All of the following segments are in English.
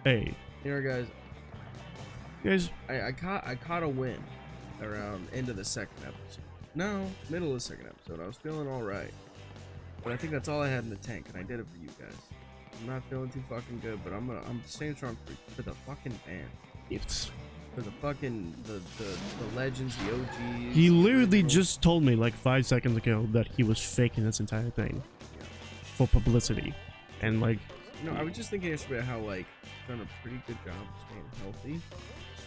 Hey. Here, guys. Guys. I caught a win around end of the second episode. No, middle of the second episode. I was feeling all right, but I think that's all I had in the tank, and I did it for you guys. I'm not feeling too fucking good, but I'm staying strong for the fucking band. It's for the fucking the legends, the OGs. He literally just told me like 5 seconds ago that he was faking this entire thing for publicity, and like. You know, I was just thinking yesterday how like I've done a pretty good job of staying healthy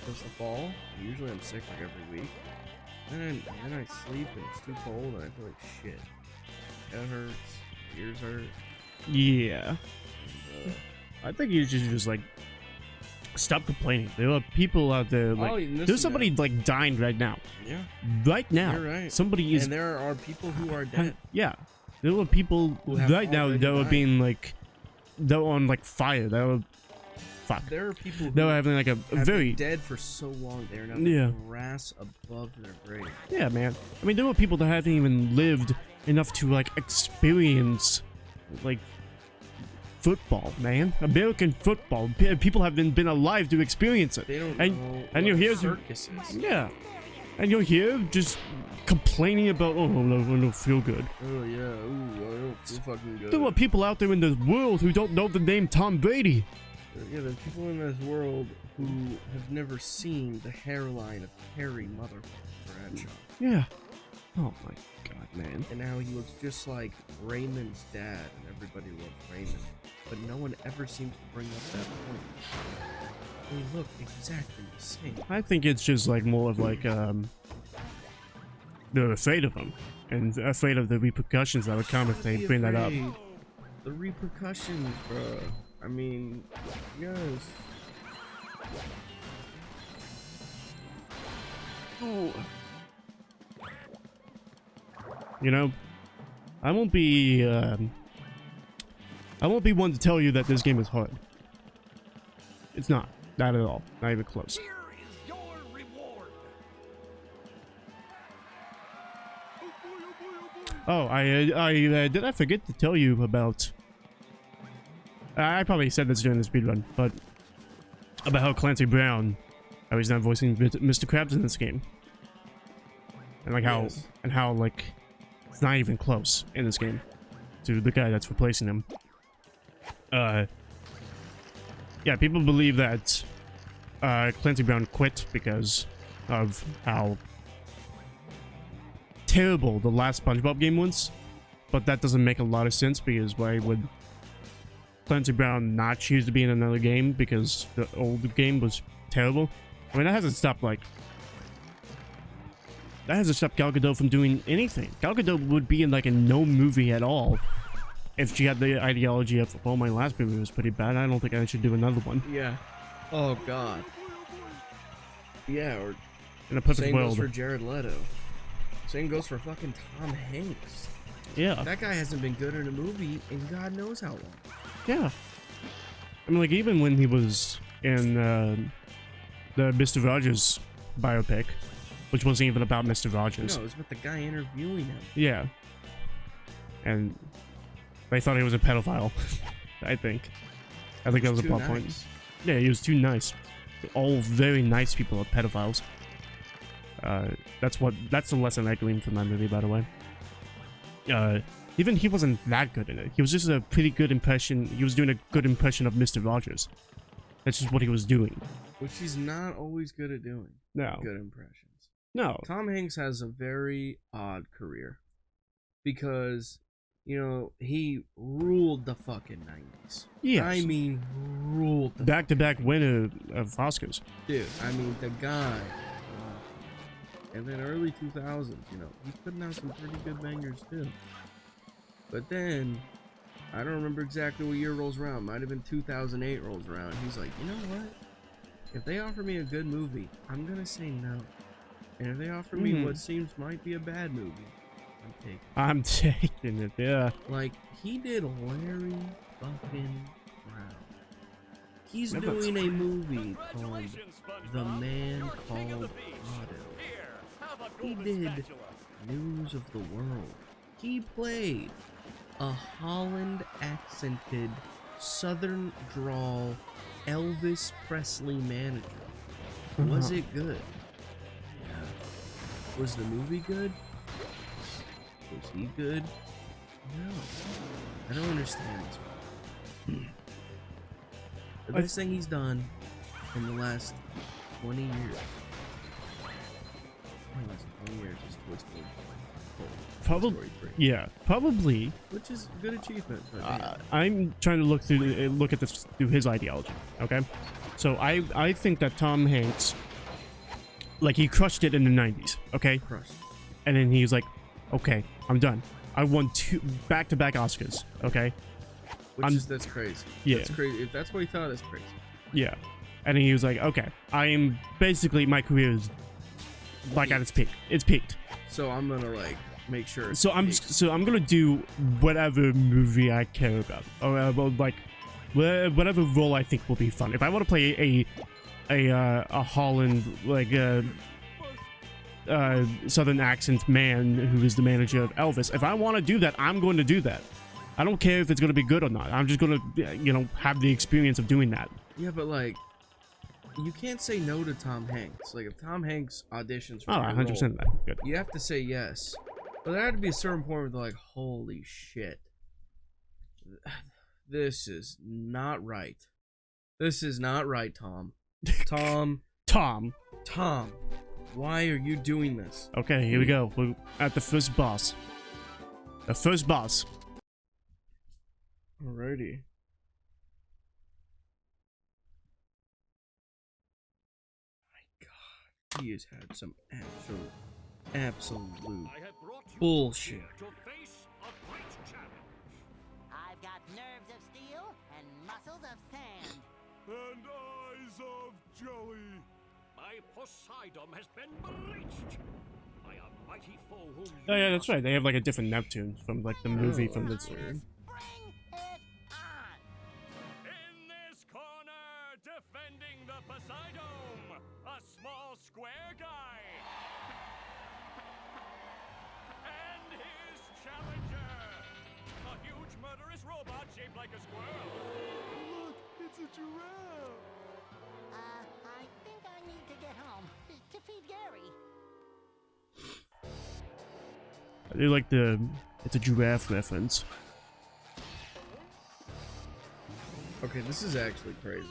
since the fall. Usually I'm sick like every week. And then I sleep and it's too cold and I feel like shit. Head hurts, ears hurt. Yeah. And, I think you should just like stop complaining. There are people out there like there's somebody like dying right now. Yeah. Right now. You're right. Somebody is. And there are people who are dead. Yeah. There are people right now that are being like. They're on like fire. They were, fuck. There are people who they were having like a very been dead for so long. They're now grass above their grave. Yeah, man. I mean, there were people that haven't even lived enough to like experience like football, man. American football. People have been alive to experience it. They don't know. And you're here, circuses. Yeah. And you're here just complaining about, oh, no, I don't feel good. Oh, yeah. Ooh, I don't feel fucking good. There are people out there in the world who don't know the name Tom Brady. Yeah, there's people in this world who have never seen the hairline of Harry Motherfucker Bradshaw. Yeah. Oh, my God, man. And now he looks just like Raymond's dad, and everybody loves Raymond. But no one ever seems to bring up that point. They look exactly the same. I think it's just like more of like they're afraid of him and afraid of the repercussions that would come if they bring that up. The repercussions, bro. I mean, yes. Oh. You know, I won't be one to tell you that this game is hard. It's not. Not at all. Not even close. Here is your reward. Oh, did I forget to tell you about... I probably said this during the speedrun, but... About how Clancy Brown... How he's not voicing Mr. Krabs in this game. And like how... Yes. And how, like... It's not even close in this game. To the guy that's replacing him. Yeah, people believe that Clancy Brown quit because of how terrible the last SpongeBob game was, but that doesn't make a lot of sense because why would Clancy Brown not choose to be in another game because the old game was terrible? I mean, that hasn't stopped Gal Gadot from doing anything. Gal Gadot would be in like a no movie at all. If she had the ideology of, well, my last movie was pretty bad, I don't think I should do another one. Yeah. Oh, God. Yeah, or... In a perfect same world. goes for Jared Leto. Same goes for fucking Tom Hanks. Yeah. That guy hasn't been good in a movie in God knows how long. Yeah. I mean, like, even when he was in the Mr. Rogers biopic, which wasn't even about Mr. Rogers. No, it was with the guy interviewing him. Yeah. And... they thought he was a pedophile, I think. I think that was a plot point. Yeah, he was too nice. All very nice people are pedophiles. That's the lesson I gleaned from that movie, by the way. Even he wasn't that good in it. He was just a pretty good impression. He was doing a good impression of Mr. Rogers. That's just what he was doing. Which he's not always good at doing. No. Good impressions. No. Tom Hanks has a very odd career. Because... you know, he ruled the fucking 90s. Yes. I mean, ruled the back-to-back winner of Oscars. Dude, I mean, the guy. And then early 2000s, you know, he's putting out some pretty good bangers, too. But then, I don't remember exactly what year rolls around. Might have been 2008 rolls around. He's like, you know what? If they offer me a good movie, I'm gonna say no. And if they offer me what seems might be a bad movie, I'm taking it, yeah. Like, he did Larry fucking Brown. He's doing a movie called The Man Called Otto. He did News of the World. He played a Holland accented Southern drawl Elvis Presley manager. Was it good? Yeah. Was the movie good? Was he good? No. I don't understand this. The best thing he's done in the last 20 years. The last 20 years is Toy Story 4. Probably, yeah, probably. Which is a good achievement. But I'm trying to look at this through his ideology. Okay, so I think that Tom Hanks, like, he crushed it in the 90s. Okay, crushed. And then he was like, okay, I'm done. I won 2 back-to-back Oscars. Okay, That's crazy. Yeah, that's crazy. If that's what he thought, that's crazy. Yeah, and then he was like, okay, I'm basically, my career is like at its peak. It's peaked. So I'm gonna like make sure. So I'm gonna do whatever movie I care about, or like whatever role I think will be fun. If I want to play a Holland, like Southern accent man who is the manager of Elvis, if I want to do that, I'm going to do that. I don't care if it's going to be good or not. I'm just going to, you know, have the experience of doing that. Yeah, but like, you can't say no to Tom Hanks. Like, if Tom Hanks auditions for 100% role, that. Good. you have to say yes. But there had to be a certain point where they're like, holy shit. This is not right. This is not right, Tom. Tom. Why are you doing this? Okay, here we go. We're at the first boss. The first boss. Alrighty. He has had some absolute bullshit. I've got nerves of steel and muscles of sand. And eyes of jelly. My Poseidon has been breached by a mighty foe whom Oh yeah, that's right. They have like a different Neptune from like the movie from the. Bring it on! in this corner, defending the Poseidon, a small square guy. And his challenger, a huge murderous robot shaped like a squirrel. Look, it's a giraffe. I think I need to get home to feed Gary. I do like it's a giraffe reference. Okay, this is actually crazy.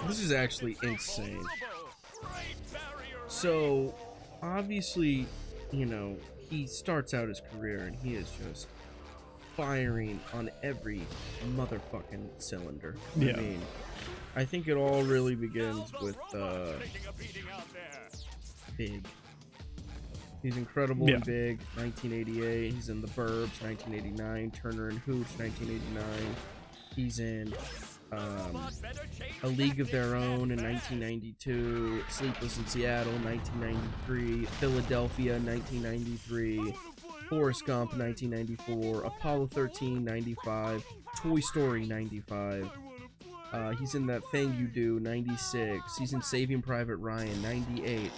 This is actually insane. So, obviously, you know, he starts out his career and he is just firing on every motherfucking cylinder. Yeah. I mean, I think it all really begins with Big. He's incredible in Big, 1988. He's in The Burbs, 1989. Turner and Hooch, 1989. He's in A League of Their Own in 1992. Sleepless in Seattle, 1993. Philadelphia, 1993. Forrest Gump, 1994. Apollo 13, 95. Toy Story, 95. He's in That Thing You Do, 96. He's in Saving Private Ryan, 98.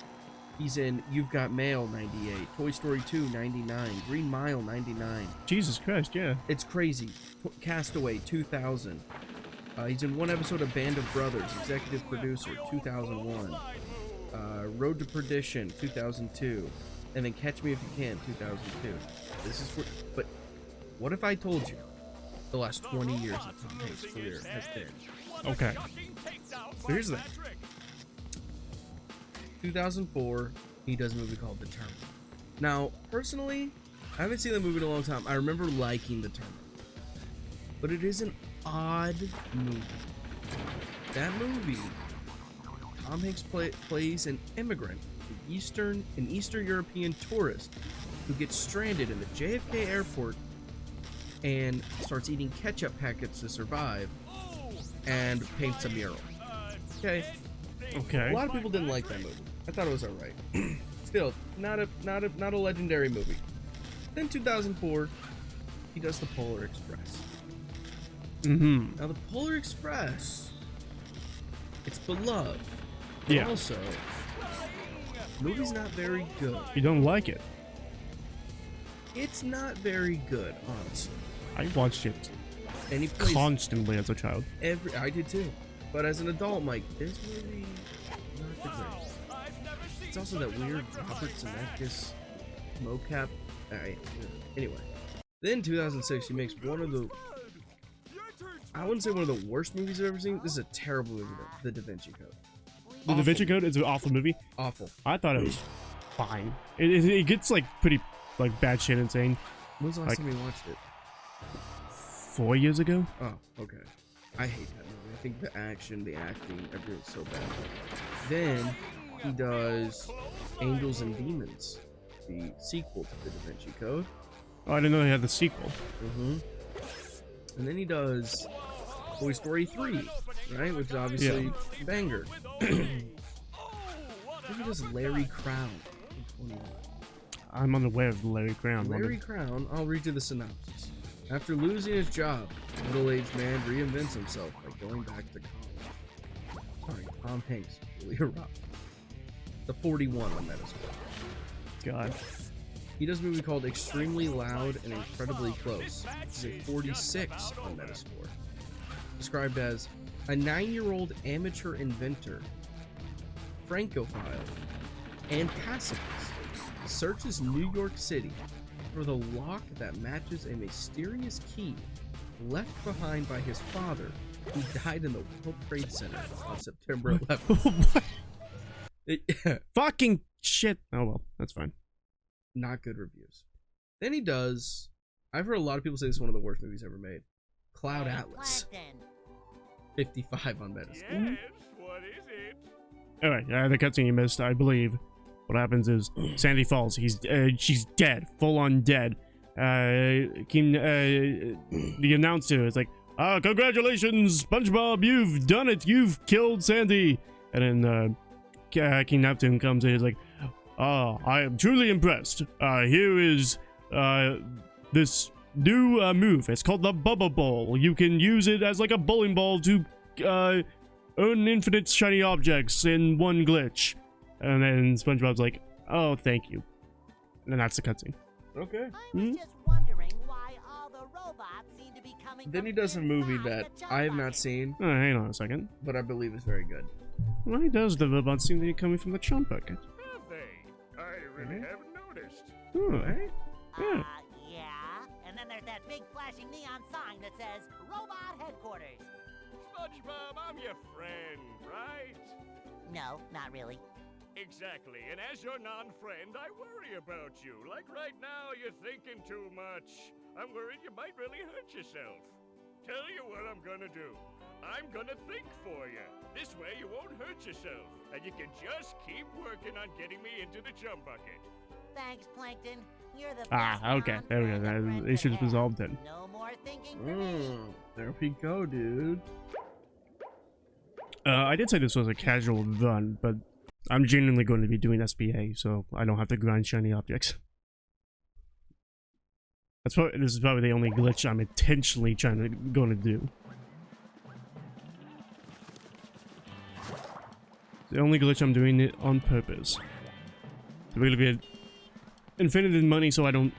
He's in You've Got Mail, 98. Toy Story 2, 99. Green Mile, 99. Jesus Christ, yeah. It's crazy. Castaway, 2000. He's in one episode of Band of Brothers, executive producer, 2001. Road to Perdition, 2002. And then Catch Me If You Can, 2002. This is what, but what if I told you the last 20 years of Tom Hanks' career has been? Okay. So here's the thing. 2004, he does a movie called The Terminal. Now, personally, I haven't seen the movie in a long time. I remember liking The Terminal. But it is an odd movie. That movie, Tom Hanks plays an immigrant, an Eastern European tourist who gets stranded in the JFK airport and starts eating ketchup packets to survive and paints a mural. Okay. Okay. A lot of people didn't like that movie. I thought it was alright. Still, not a legendary movie. Then 2004, he does The Polar Express. Mm-hmm. Now the Polar Express, it's beloved. Yeah. Also, the movie's not very good. You don't like it. It's not very good, honestly. I watched it And he plays constantly as a child. I did too. But as an adult, I'm like, this movie, not the greatest. It's also that weird Robert Zemeckis mocap. Alright, anyway. Then 2006, he makes one of the, I wouldn't say one of the worst movies I've ever seen. This is a terrible movie though, The Da Vinci Code. The Da Vinci Code is an awful movie. Awful. I thought it was fine. It gets like pretty like bad shit insane. When was the last time you watched it? 4 years ago. Oh, okay. I hate that movie. I think the action, the acting, everything's so bad. Then he does Angels and Demons, the sequel to The Da Vinci Code. Oh, I didn't know they had the sequel. And then he does Toy Story 3, right? Which is obviously a banger. Then he does Larry Crown. I'm unaware of Larry Crown. Larry Crown, I'll read you the synopsis. After losing his job, a middle-aged man reinvents himself by going back to college. Sorry, Tom Hanks, Julia Roberts. The 41 on Metascore. God. He does a movie called Extremely Loud and Incredibly Close. It's a 46 on Metascore. Described as a 9-year-old amateur inventor, Francophile, and pacifist searches New York City for the lock that matches a mysterious key left behind by his father, who died in the World Trade Center on September 11th. Fucking shit. Oh well, that's fine. Not good reviews. Then he does, I've heard a lot of people say this is one of the worst movies ever made, Cloud Atlas. 55 on Metascore. Yes, what is it? Alright, the cutscene you missed, I believe. What happens is Sandy falls. She's dead, full on dead. The announcer is like, congratulations, SpongeBob, you've done it. You've killed Sandy. And then King Neptune comes in. He's like, I am truly impressed. Here is this new move. It's called the Bubba Ball. You can use it as like a bowling ball to earn infinite shiny objects in one glitch. And then SpongeBob's like, oh, thank you. And then that's the cutscene. Okay. I was just wondering why all the robots seem to be coming. Then he does a movie that I have not seen, Hang on a second. but I believe is very good. Why does the robots seem to be coming from the chump bucket? Have they? I really haven't noticed. Right? Yeah. Yeah. And then there's that big flashing neon sign that says Robot Headquarters. SpongeBob, I'm your friend, right? No, not really. Exactly, and as your non-friend, I worry about you. Like right now, you're thinking too much. I'm worried you might really hurt yourself. Tell you what I'm gonna do. I'm gonna think for you. This way you won't hurt yourself, and you can just keep working on getting me into the chum bucket. Thanks, Plankton. You're the best Okay. There we go. non-friend That issue's to have. resolved then. No more thinking for me. There we go, dude. I did say this was a casual run, but I'm genuinely going to be doing SBA, so I don't have to grind shiny objects. This is probably the only glitch I'm intentionally going to do. The only glitch I'm doing it on purpose. So we're gonna be infinite money, so I don't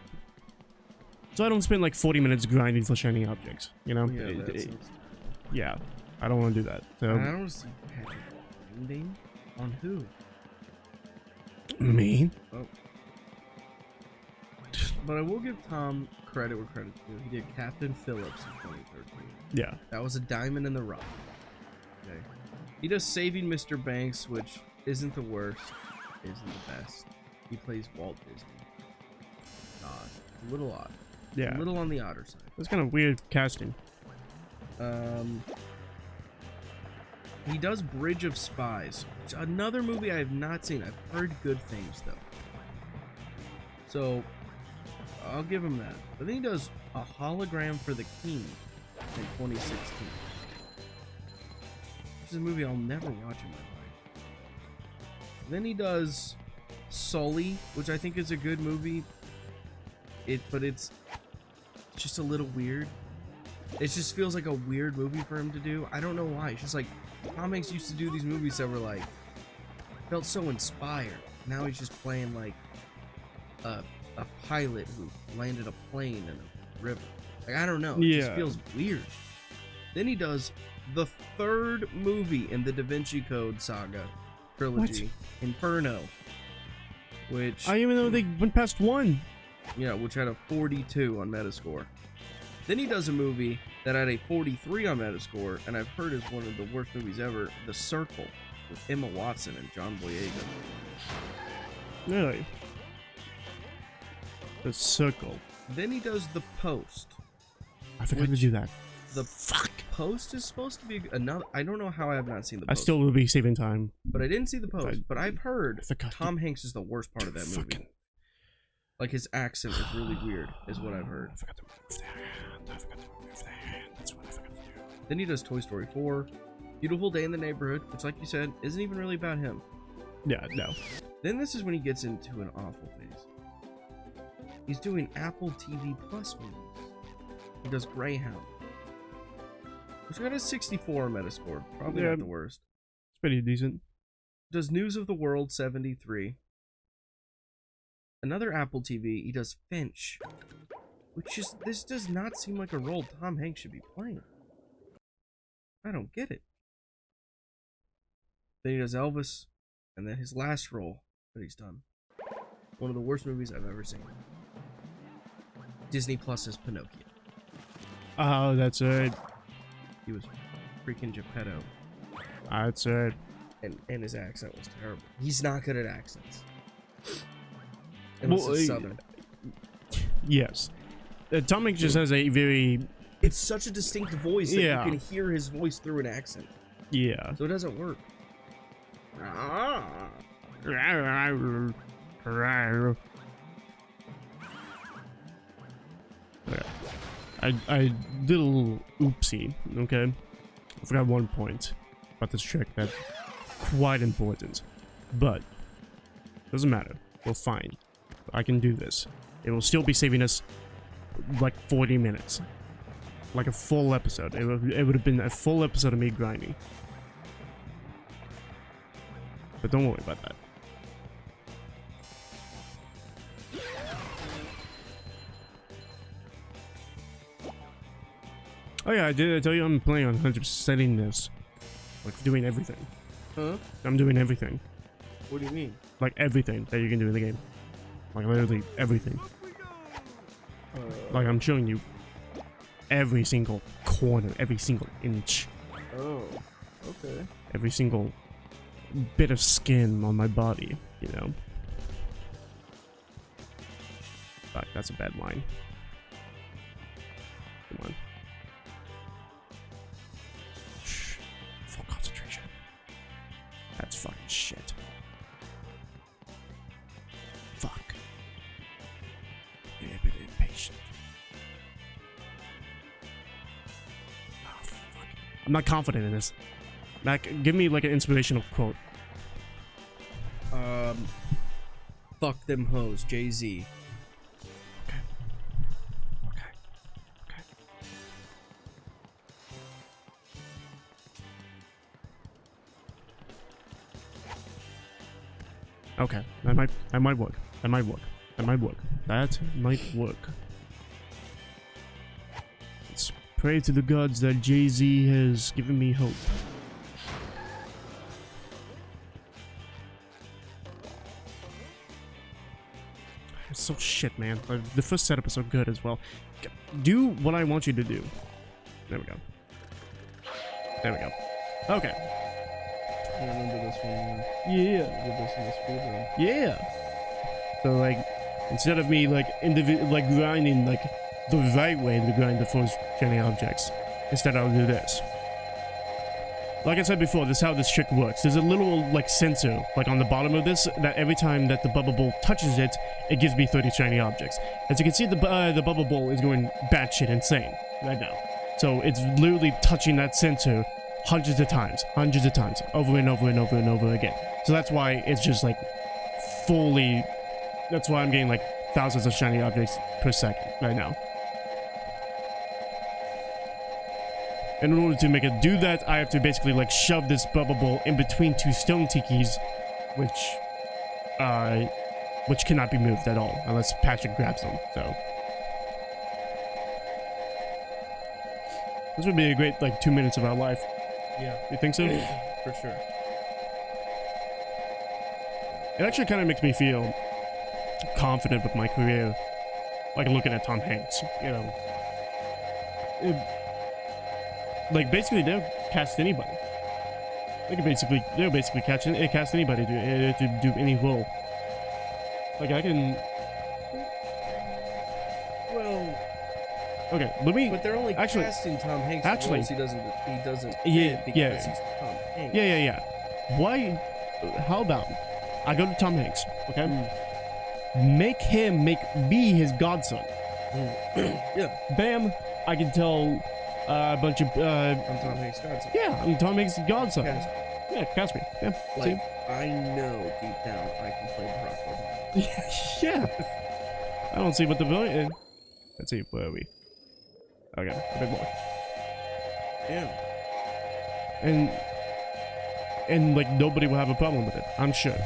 spend like 40 minutes grinding for shiny objects. You know? Yeah, I don't want to do that. So I don't see grinding on who. me. Oh. But I will give Tom credit where credit's due. He did Captain Phillips in 2013. Yeah. That was a diamond in the rough. Okay. He does Saving Mr. Banks, which isn't the worst, isn't the best. He plays Walt Disney. Odd. A little odd. Yeah. A little on the odder side. That's kind of weird casting. He does Bridge of Spies, which is another movie I have not seen. I've heard good things though, so I'll give him that. But then he does A Hologram for the King in 2016. This is a movie I'll never watch in my life. Then he does Sully, which I think is a good movie. But it's just a little weird. It just feels like a weird movie for him to do. I don't know why. It's just like Tom Hanks used to do these movies that were like felt so inspired. Now he's just playing like a pilot who landed a plane in a river. Like, I don't know. It Yeah. just feels weird. Then he does the third movie in the Da Vinci Code saga trilogy, Inferno, which I didn't even know they went past 1. yeah, which had a 42 on Metascore. Then he does a movie that had a 43 on Metascore, and I've heard is one of the worst movies ever, The Circle, with Emma Watson and John Boyega. Really? The Circle. Then he does The Post. I forgot to do that. The Post is supposed to be another. I don't know how I have not seen The Post. I still will be saving time. But I didn't see The Post. But I've heard forgot Tom Hanks is the worst part of that movie. Like, his accent is really weird, is what I've heard. I forgot to move the hand. I forgot to move the hand. That's what I forgot to do. Then he does Toy Story 4, Beautiful Day in the Neighborhood, which, like you said, isn't even really about him. Yeah, no. Then this is when he gets into an awful phase. He's doing Apple TV Plus movies. He does Greyhound, which got a 64 on Metascore. Probably Yeah. not the worst. It's pretty decent. Does News of the World 73. Another Apple TV. He does Finch, which just this does not seem like a role Tom Hanks should be playing. I don't get it. Then he does Elvis, and then his last role that he's done. One of the worst movies I've ever seen. Disney Plus's Pinocchio. Oh, that's it. He was freaking Geppetto, That's it. and his accent was terrible. He's not good at accents. Unless Well, it's Southern. Yes. Tom Hanks just has a very... It's such a distinct voice that Yeah. you can hear his voice through an accent. Yeah. So it doesn't work. I did a little oopsie, okay? I forgot one point about this trick that's quite important. But, doesn't matter. We're fine. I can do this. It will still be saving us like 40 minutes. Like a full episode. It would have been a full episode of me grinding. But don't worry about that. Oh yeah, I tell you I'm playing on 100%ing this. Like doing everything. Huh? I'm doing everything. What do you mean? Like everything that you can do in the game. Like literally everything. Like I'm showing you every single corner, every single inch, Oh, okay. every single bit of skin on my body, you know? Fuck, that's a bad line. Come on. Shh. Full concentration. That's fucking shit. Fuck. Yeah, a bit impatient. Oh, fuck. I'm not confident in this. Mac, give me like an inspirational quote. Fuck them hoes, Jay-Z. Okay. Okay. Okay. That might work. That might work. That might work. That might work. Let's pray to the gods that Jay-Z has given me hope. It's so shit, man. The first setup is so good as well. Do what I want you to do. There we go. There we go. Okay. I remember this one. Yeah. Did this in the speedrun. Yeah. So like, instead of me like like grinding like the right way to grind the first shiny objects, instead I'll do this. Like I said before, this is how this trick works. There's a little like sensor like on the bottom of this that every time that the bubble bowl touches it, it gives me 30 shiny objects. As you can see, the bubble bowl is going batshit insane right now. So it's literally touching that sensor hundreds of times, over and over and over and over again. So that's why it's just like fully. That's why I'm getting like thousands of shiny objects per second right now. And in order to make it do that, I have to basically like shove this bubble bowl in between two stone tikis, which cannot be moved at all unless Patrick grabs them. So This would be a great, like, 2 minutes of our life. Yeah, You think so? for sure. It actually kind of makes me feel confident with my career. Like looking at Tom Hanks, you know. Like basically they'll cast anybody. They'll basically cast anybody to do any role. Like I can. Well, Okay, let me. but they're only actually, casting Tom Hanks. actually- He doesn't. Yeah, fit because yeah. he's Tom Hanks. Yeah. Why? How about I go to Tom Hanks? Okay. Make him make me his godson. Yeah. Bam! I can tell a bunch of I'm Tom Hanks' godson. yeah, I'm Tom Hanks' godson. Cast- Yeah, cast me. Yeah. Like, I know deep down I can play Barack Obama. See? Yeah. I don't see what the villain is. Let's see, where are we? Okay, a bit more. Yeah. And like nobody will have a problem with it, I'm sure.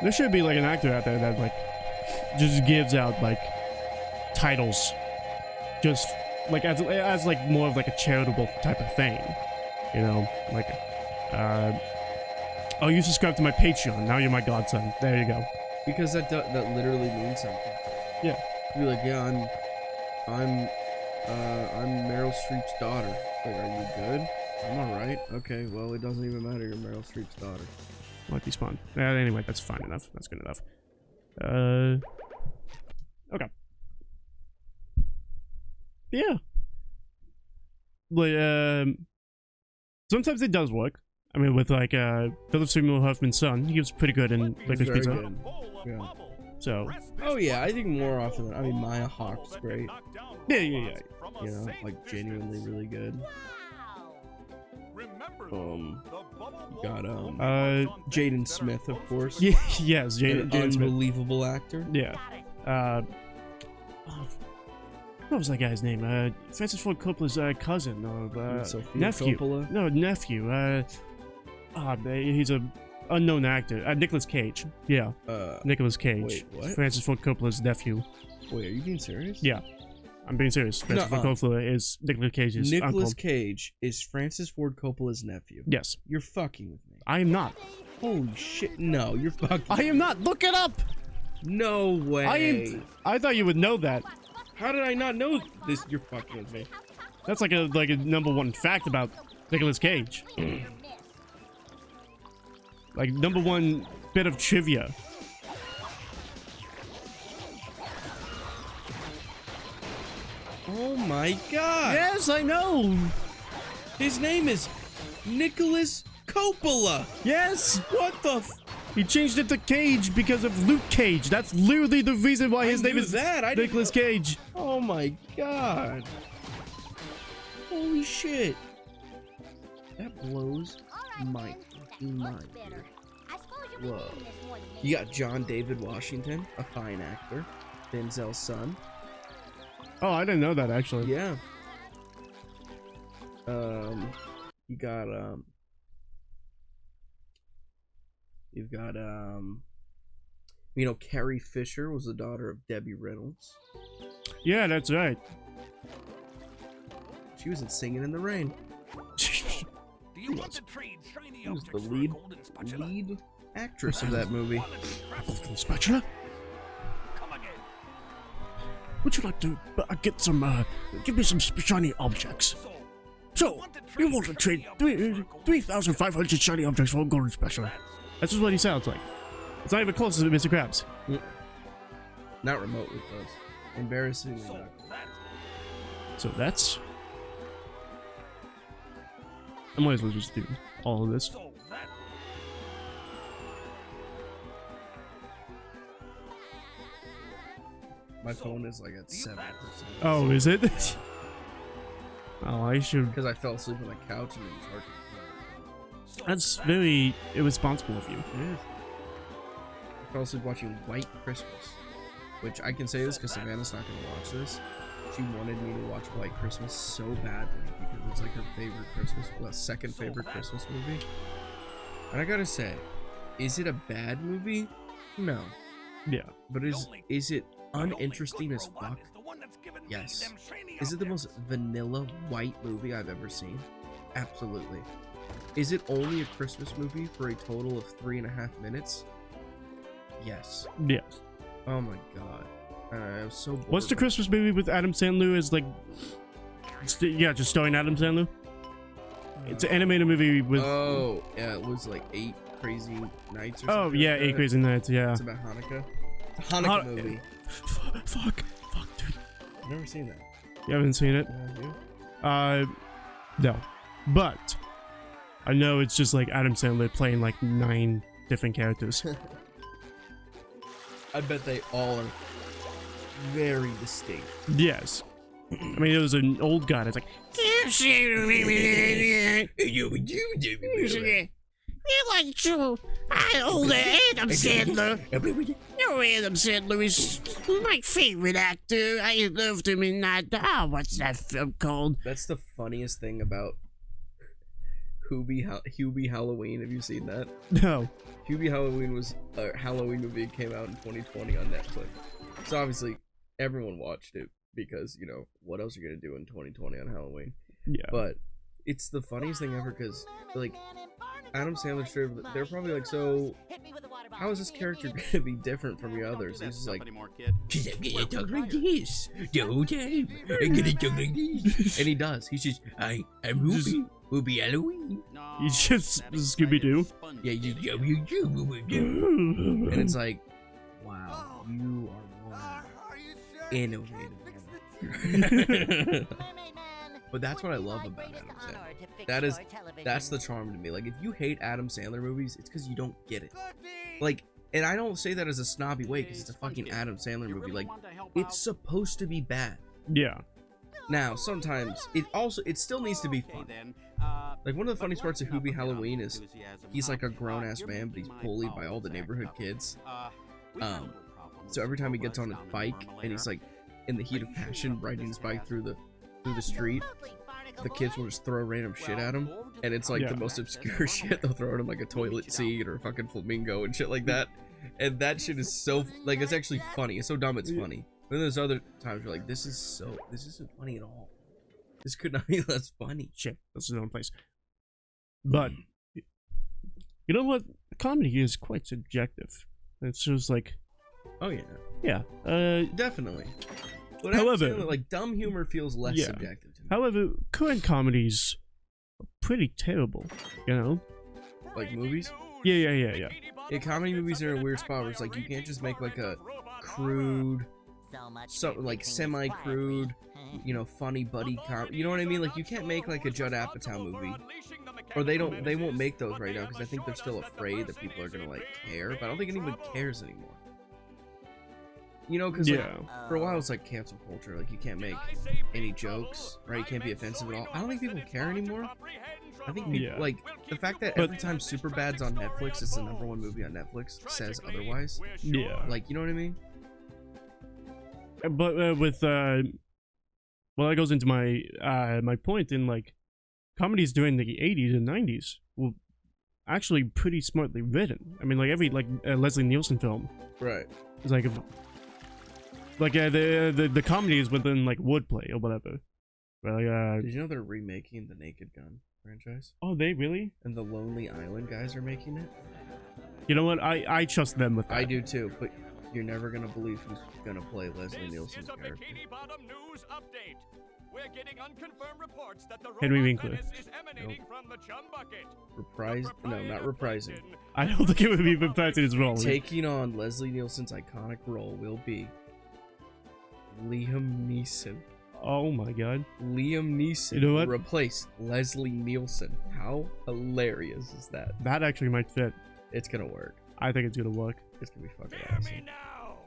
There should be like an actor out there that like just gives out like titles, just like as like more of like a charitable type of thing, you know, like oh, you subscribe to my Patreon, now you're my godson. There you go. Because that literally means something. Yeah. You're like, yeah, I'm Meryl Streep's daughter. Like, are you good? I'm alright. Okay, well, it doesn't even matter. You're Meryl Streep's daughter. Might be spawn. Anyway, that's fine enough. That's good enough. Okay. Yeah. Like, sometimes it does work. I mean, with like Philip Seymour Hoffman's son, he was pretty good in Licorice very Pizza. good. Yeah. So. Oh yeah, I think more often than I mean, Maya Hawke's great. Yeah. You know, like genuinely really good. Got Jaden Smith, of course. Yeah. Yes, An Jaden Smith. unbelievable actor. Yeah. What was that guy's name? Francis Ford Coppola's cousin or Sophia nephew. Coppola? No, nephew. He's a unknown actor. Nicolas Cage. Yeah. Nicolas Cage. Wait, what? Francis Ford Coppola's nephew. Wait, are you being serious? Yeah. I'm being serious. Francis Ford Coppola is Nicolas Cage's uncle. Nicolas Cage is Francis Ford Coppola's nephew. Yes. You're fucking with me. I am not. Holy shit! No, you're fucking. I am not. Look it up. No way. I thought you would know that. How did I not know this? You're fucking with me. That's like a #1 fact about Nicolas Cage. Like #1 bit of trivia. Oh my god! Yes, I know. His name is Nicolas Coppola. Yes. What the? He changed it to Cage because of Luke Cage. That's literally the reason why his name is Nicolas Cage. Oh my god! Holy shit! That blows my mind. Whoa! You got John David Washington, a fine actor, Denzel's son. Oh, I didn't know that actually. Yeah. You've got you know, Carrie Fisher was the daughter of Debbie Reynolds. Yeah, that's right. She was in Singing in the Rain. Do you want to trade shiny She was the objects for a lead golden spatula? actress of that movie. Golden spatula? Come again. Would you like to get some, give me some shiny objects? So, you want to trade 3,500 shiny objects for a golden spatula? That's just what he sounds like. It's not even close to Mr. Krabs. Not remotely close. Embarrassingly not. So that's... I might as well just do all of this. My phone is like at 7%. Oh, is it? Oh, I should... Because I fell asleep on the couch and it was hard to... That's very irresponsible of you. It is. I fell asleep watching White Christmas. Which I can say this because Savannah's not going to watch this. She wanted me to watch White Christmas so badly because it's like her favorite Christmas, well, second favorite Christmas movie. And I gotta say, is it a bad movie? No. Yeah. But is it uninteresting as fuck? Yes. Is it the most vanilla white movie I've ever seen? Absolutely. Is it only a Christmas movie for a total of 3.5 minutes? Yes. Yes. Oh my god. I'm so bored. What's the Christmas movie with Adam Sandler? Is like, yeah, just starring Adam Sandler. It's an animated movie with. Oh, yeah, it was like 8 Crazy Nights. Or Oh something yeah, like 8 that. Crazy Nights. Yeah. It's about Hanukkah. It's a Hanukkah movie. Fuck, dude. I've never seen that. You haven't seen it? No. But I know it's just like Adam Sandler playing like 9 different characters. I bet they all are very distinct. Yes. I mean, it was an old guy that's like, like Joe, older Adam Sandler. No, Adam Sandler is my favorite actor. I loved him in that. Oh, what's that film called? That's the funniest thing about Hubie Halloween. Have you seen that? No. Hubie Halloween was a Halloween movie that came out in 2020 on Netflix. So obviously everyone watched it because, you know, what else are you gonna do in 2020 on Halloween? Yeah. But it's the funniest thing ever because, like, Adam Sandler straight, they're probably like, so how is this character gonna be different from the others? He's just like, "'Cause I'm gonna talk like this the whole time. I'm gonna talk like this," and he does. He's just, I'm Hubie Halloween. He's just Scooby-Doo. Yeah, you, and it's like, wow, you are one innovative. But that's what I love about Adam Sandler. That's the charm to me. Like, if you hate Adam Sandler movies, it's because you don't get it. Like, and I don't say that as a snobby way because it's a fucking Adam Sandler movie. Like, it's supposed to be bad. Yeah. Now, sometimes it still needs to be fun. Like, one of the funniest parts of Hubie Halloween is he's like a grown-ass man, but he's bullied by all the neighborhood kids. So every time he gets on his bike and he's like in the heat of passion riding his bike through the street, the kids will just throw random shit at him, and it's like the most obscure shit. They'll throw at him like a toilet seat or a fucking flamingo and shit like that, and that shit is so, like, it's actually funny. It's so dumb it's funny. But then there's other times you're like, this isn't funny at all. This could not be less funny. Shit, that's his own place. But you know what? Comedy is quite subjective. It's just like, oh yeah, yeah, definitely. But however, like, dumb humor feels less subjective to me. However, current comedies are pretty terrible, you know? Like movies? Yeah. Yeah, comedy movies are in a weird spot where it's like, you can't just make like a crude, like semi-crude, you know, funny buddy comedy. You know what I mean? Like, you can't make like a Judd Apatow movie. Or they won't make those right now because I think they're still afraid that people are gonna like care. But I don't think anyone cares anymore. You know, because like, for a while it's like cancel culture. Like, you can't make any jokes, right? You can't be offensive at all. I don't think people care anymore. I think people, like, the fact that every time Superbad's on Netflix, it's the #1 movie on Netflix, says otherwise. Yeah. Like, you know what I mean? But with well, that goes into my my point in, like, comedies during the 80s and 90s were actually pretty smartly written. I mean, like, every Leslie Nielsen film, Right. is like the comedy is within like wordplay or whatever. But, like, Did you know they're remaking the Naked Gun franchise? oh, they really? And the Lonely Island guys are making it? You know what? I trust them with that. I do too, but you're never gonna believe who's gonna play Leslie Nielsen's character. Bikini Bottom news update. We're getting unconfirmed reports that the Henry robot Winkler. menace is emanating from the chum bucket. Reprised? No, not reprising. I don't think it would be impacted as well. Taking on Leslie Nielsen's iconic role will be Liam Neeson. Oh my god. Liam Neeson You know what? replaced Leslie Nielsen. How hilarious is that? That actually might fit. It's gonna work. I think it's gonna work. It's gonna be fucking Hear me awesome. now.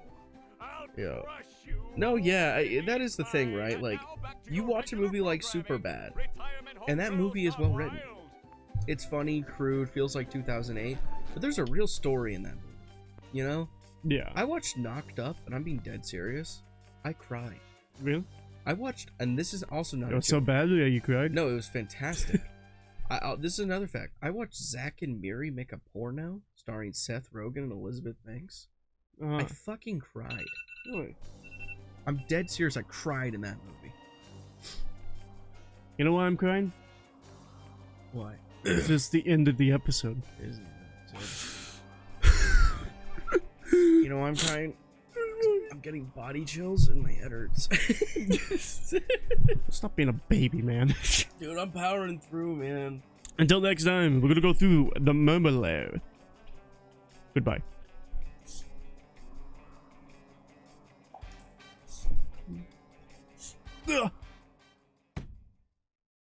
I'll Yeah. crush you. No, yeah, that is the thing, right? Like, you watch a movie like Superbad, and that movie is well written. It's funny, crude, feels like 2008, but there's a real story in that movie. You know? Yeah. I watched Knocked Up, and I'm being dead serious. I cried. Really? I watched, and this is also not It a was so joke. bad that you cried? No, it was fantastic. This is another fact. I watched Zack and Miri make a porno starring Seth Rogen and Elizabeth Banks. I fucking cried. Really? I'm dead serious. I cried in that movie. You know why I'm crying? Why? It's just the end of the episode. Isn't it? You know why I'm crying? I'm getting body chills and my head hurts. Stop being a baby, man. Dude, I'm powering through, man. Until next time, we're gonna go through the Murmur Lair. Goodbye. Ugh.